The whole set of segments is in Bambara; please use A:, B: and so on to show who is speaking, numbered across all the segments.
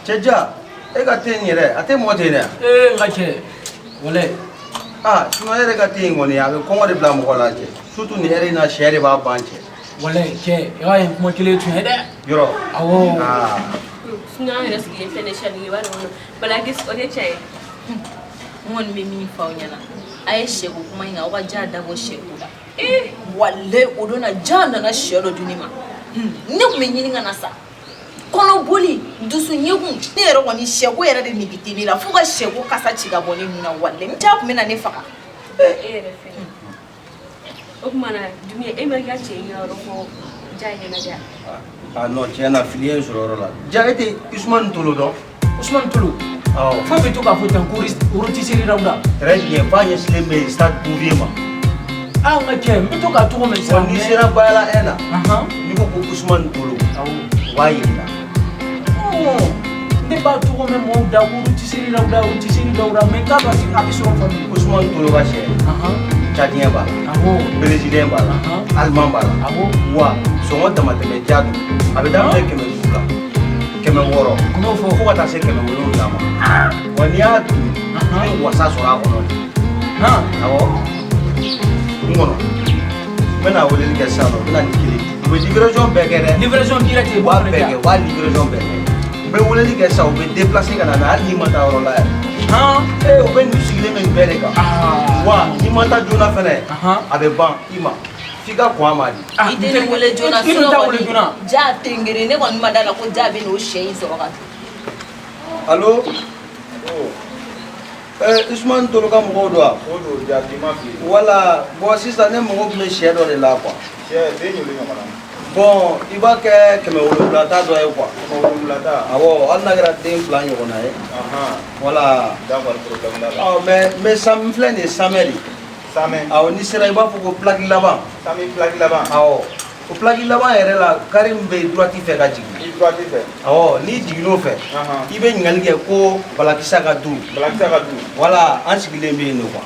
A: Cheja, e ka te ni re, ate mo te ne.
B: Ngache. Wale.
A: Sino ere ka te ngoni a be kongo de bla mo la che. Surtout ni ere na share ba banche.
B: Wale che, ya en mo kile tu hede.
A: Yoro.
B: Awo.
C: Sino ere sigi international ni ba no. Bala gis o de che. Mon me mi fa onyana. Aye shego kuma inga o ka jada bo shego da. Wale odona janda na shero dunima. Ne ko me nyini ngana sa. Kono boli dusu nyegu ne yero woni shego yere de nibitini la fuga shego kasa chiga boni muna wale mta ko mena ne faka refe o kuma na dunia e ma ga che yoro ko jaye na ja
A: No chena filien sur la ja ete Usman Tulu do
B: Usman Tulu fa be to ka fotan kurist uruti siri rawda
A: très bien fanye sleme stade Bouvima
B: ngache mi to ka to men sa
A: ni sera bala ena ni ko Usman Tulu wayinda
B: ne ba to me mo da uruti siri rawda me ka ba sin abi so fa
A: Usman Tulu ba che Tchadien ba Brésilien ba Allemand ba wa songo tamate me jadu abeda me keme duka keme woro
B: kono fo
A: ko ta se keme woro lama wani atu ni wasa so ra kono awo ngono mena wole ni kesano mena ni kili we livraison begere
B: livraison directe
A: wa bege wa livraison bege be wole ni kesao be déplacer kana na ali mata woro la o be ni sigile men bere ka wa ni mata jona fene abe ban ima fika kwa mali
C: ite ni wole jona so ja tengere ne kwa madala ko ja be no shei so ka
A: allo Usman Tulu ka mo do
D: Odo ja dima fi.
A: wala bo sister ne mo me share do la quoi
D: De ni le ngala.
A: bon iba ke keme wolo plata do e quoi
D: Mo lata.
A: awo an na gra tem plan yo na e wala
D: D'accord problème là.
A: mais sam flene samedi
D: Same.
A: awo ni sera iba fuko plagi laba
D: Same plaque là-bas.
A: awo o plagi laba ere la karim be droiti fe ka jigi
D: Il doit faire.
A: awo ni jigino fe ibe ngali ke ko balakisa ka du
D: Black ça va tout.
A: wala an sigile be no quoi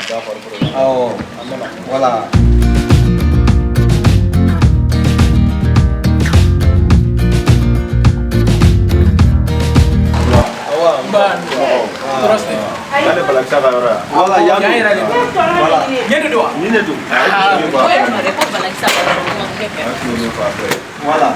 D: D'accord problème.
A: awo
D: Amena.
A: wala
B: Troste.
D: Allez black ça va ora.
A: wala ya
B: Wala. Yede do.
A: ni ne du
C: ko bala sa ko
A: voilà